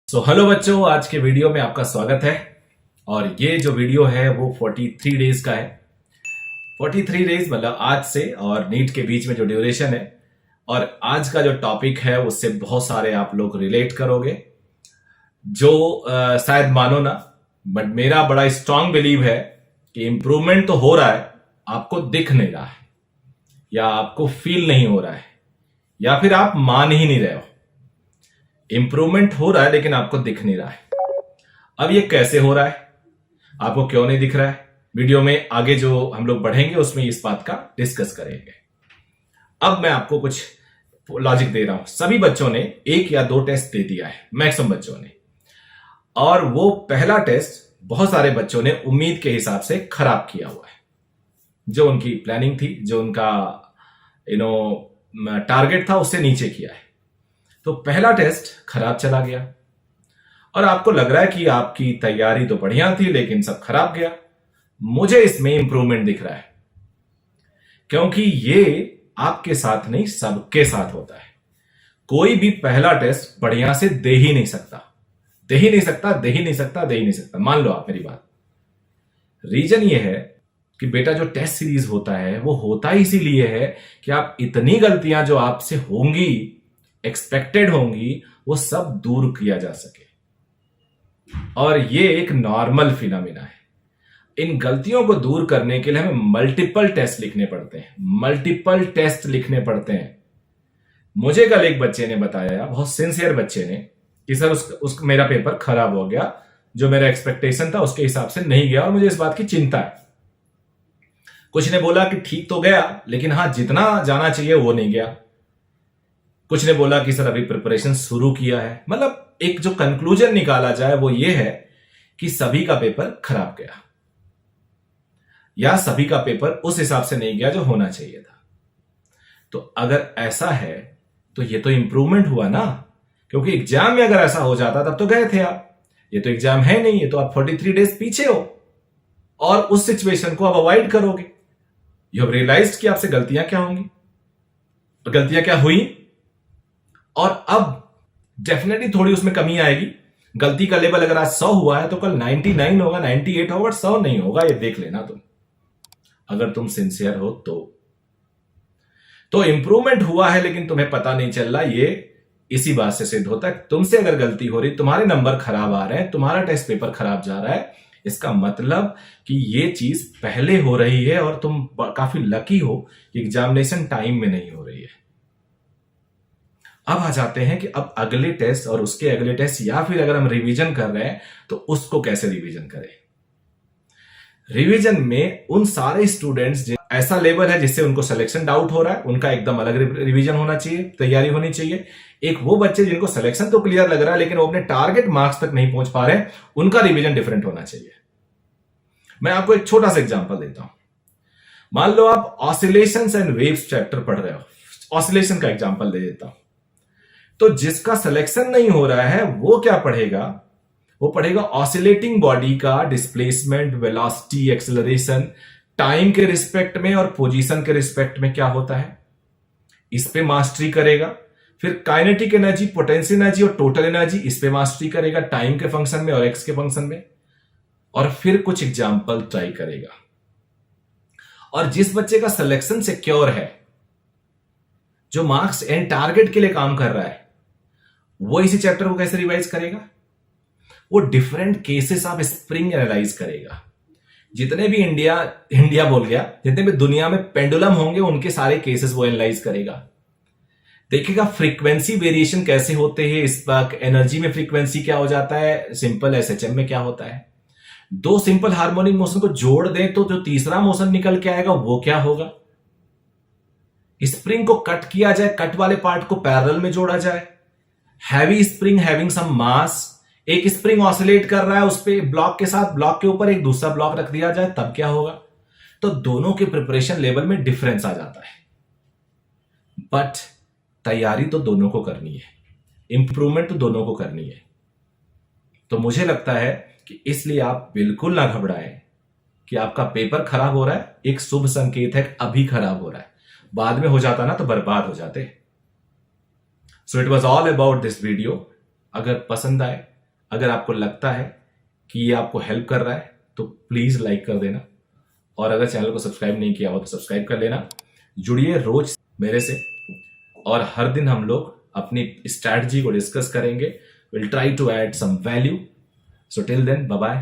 Hello बच्चों, आज के वीडियो में आपका स्वागत है। और ये जो वीडियो है वो 43 डेज का है। 43 डेज मतलब आज से और नीट के बीच में जो ड्यूरेशन है। और आज का जो टॉपिक है उससे बहुत सारे आप लोग रिलेट करोगे, जो शायद मानो ना, बट मेरा बड़ा स्ट्रांग बिलीव है कि इंप्रूवमेंट तो हो रहा है, आपको दिख नहीं रहा है, या आपको फील नहीं हो रहा है, या फिर आप मान ही नहीं रहे हो। इंप्रूवमेंट हो रहा है लेकिन आपको दिख नहीं रहा है। अब ये कैसे हो रहा है, आपको क्यों नहीं दिख रहा है, वीडियो में आगे जो हम लोग बढ़ेंगे उसमें इस बात का डिस्कस करेंगे। अब मैं आपको कुछ लॉजिक दे रहा हूं। सभी बच्चों ने एक या दो टेस्ट दे दिया है, मैक्सिमम बच्चों ने, और वो पहला टेस्ट बहुत सारे बच्चों ने उम्मीद के हिसाब से खराब किया हुआ है। जो उनकी प्लानिंग थी, जो उनका टारगेट था, उससे नीचे किया है। तो पहला टेस्ट खराब चला गया और आपको लग रहा है कि आपकी तैयारी तो बढ़िया थी लेकिन सब खराब गया। मुझे इसमें इंप्रूवमेंट दिख रहा है, क्योंकि ये आपके साथ नहीं, सबके साथ होता है। कोई भी पहला टेस्ट बढ़िया से दे ही नहीं सकता, दे ही नहीं सकता, दे ही नहीं सकता, दे ही नहीं सकता। मान लो आप मेरी बात। रीजन ये है कि बेटा जो टेस्ट सीरीज होता है वो होता ही इसीलिए है कि आप इतनी गलतियां जो आपसे होंगी, एक्सपेक्टेड होंगी, वो सब दूर किया जा सके। और ये एक नॉर्मल फिनोमेना है। इन गलतियों को दूर करने के लिए हमें मल्टीपल टेस्ट लिखने पड़ते हैं, मल्टीपल टेस्ट लिखने पड़ते हैं। मुझे कल एक बच्चे ने बताया, बहुत सिंसियर बच्चे ने, कि सर मेरा पेपर खराब हो गया, जो मेरा एक्सपेक्टेशन था उसके हिसाब से नहीं गया और मुझे इस बात की चिंता है। कुछ ने बोला कि ठीक तो गया लेकिन हाँ, जितना जाना चाहिए वो नहीं गया। कुछ ने बोला कि सर अभी प्रिपरेशन शुरू किया है। मतलब एक जो कंक्लूजन निकाला जाए वो ये है कि सभी का पेपर खराब गया, या सभी का पेपर उस हिसाब से नहीं गया जो होना चाहिए था। तो अगर ऐसा है तो ये तो इंप्रूवमेंट हुआ ना, क्योंकि एग्जाम में अगर ऐसा हो जाता तब तो गए थे आप। ये तो एग्जाम है नहीं, ये तो आप 43 डेज पीछे हो और उस सिचुएशन को आप अवॉइड करोगे। यू हैव रियलाइज्ड कि आपसे गलतियां क्या होंगी और गलतियां क्या हुई, और अब डेफिनेटली थोड़ी उसमें कमी आएगी। गलती का लेवल अगर आज 100 हुआ है तो कल 99 होगा, 98 होगा, 100 नहीं होगा। ये देख लेना तुम, अगर तुम सिंसियर हो तो इंप्रूवमेंट हुआ है लेकिन तुम्हें पता नहीं चल रहा। ये इसी बात से सिद्ध होता है, तुमसे अगर गलती हो रही, तुम्हारे नंबर खराब आ रहे हैं, तुम्हारा टेस्ट पेपर खराब जा रहा है, इसका मतलब कि ये चीज पहले हो रही है और तुम काफी लकी हो कि एग्जामिनेशन टाइम में नहीं हो रही है। अब आ जाते हैं कि अब अगले टेस्ट और उसके अगले टेस्ट, या फिर अगर हम रिवीजन कर रहे हैं तो उसको कैसे रिवीजन करें। रिवीजन में उन सारे स्टूडेंट्स ऐसा लेवल है जिससे उनको सिलेक्शन डाउट हो रहा है, उनका एकदम अलग रिवीजन होना चाहिए, तैयारी होनी चाहिए। एक वो बच्चे जिनको सिलेक्शन तो क्लियर लग रहा है लेकिन वो अपने टारगेट मार्क्स तक नहीं पहुंच पा रहे हैं, उनका रिवीजन डिफरेंट होना चाहिए। मैं आपको एक छोटा सा एग्जांपल देता हूं। मान लो आप ऑसिलेशंस एंड वेव्स चैप्टर पढ़ रहे हो, ऑसिलेशन का एग्जांपल दे देता हूं। तो जिसका सिलेक्शन नहीं हो रहा है वो क्या पढ़ेगा, वो पढ़ेगा ऑसिलेटिंग बॉडी का डिस्प्लेसमेंट, वेलोसिटी, एक्सेलरेशन, टाइम के रिस्पेक्ट में और पोजीशन के रिस्पेक्ट में क्या होता है, इस पे मास्टरी करेगा। फिर काइनेटिक एनर्जी, पोटेंशियल एनर्जी और टोटल एनर्जी, इस पे मास्टरी करेगा, टाइम के फंक्शन में और एक्स के फंक्शन में। और फिर कुछ एग्जाम्पल ट्राई करेगा। और जिस बच्चे का सिलेक्शन सिक्योर है, जो मार्क्स एंड टारगेट के लिए काम कर रहा है, वो इसी चैप्टर को कैसे रिवाइज करेगा, वो different cases of spring analyse करेगा। जितने भी इंडिया बोल गया, जितने भी दुनिया में पेंडुलम होंगे उनके सारे केसेस वो एनालाइज करेगा। देखेगा फ्रीक्वेंसी वेरिएशन कैसे होते हैं, स्पार्क एनर्जी में फ्रीक्वेंसी क्या हो जाता है, सिंपल एसएचएम में क्या होता है। दो सिंपल हार्मोनिक मोशन को जोड़ दें तो जो तीसरा मोशन निकल के आएगा वो क्या होगा। स्प्रिंग को कट किया जाए, कट वाले पार्ट को पैरेलल में जोड़ा जाए। हैवी स्प्रिंग हैविंग सम मास, एक स्प्रिंग ऑसिलेट कर रहा है, उस पे ब्लॉक के साथ, ब्लॉक के ऊपर एक दूसरा ब्लॉक रख दिया जाए, तब क्या होगा। तो दोनों के प्रिपरेशन लेवल में डिफरेंस आ जाता है, बट तैयारी तो दोनों को करनी है, इंप्रूवमेंट तो दोनों को करनी है। तो मुझे लगता है कि इसलिए आप बिल्कुल ना घबराएं कि आपका पेपर खराब हो रहा है। एक शुभ संकेत है, अभी खराब हो रहा है, बाद में हो जाता ना तो बर्बाद हो जाते। So it was all about this video. अगर पसंद आए अगर आपको लगता है कि ये आपको हेल्प कर रहा है तो प्लीज लाइक कर देना, और अगर चैनल को सब्सक्राइब नहीं किया हो तो सब्सक्राइब कर लेना। जुड़िए रोज मेरे से, और हर दिन हम लोग अपनी स्ट्रैटेजी को डिस्कस करेंगे। Will try to add some value. So till then, bye bye.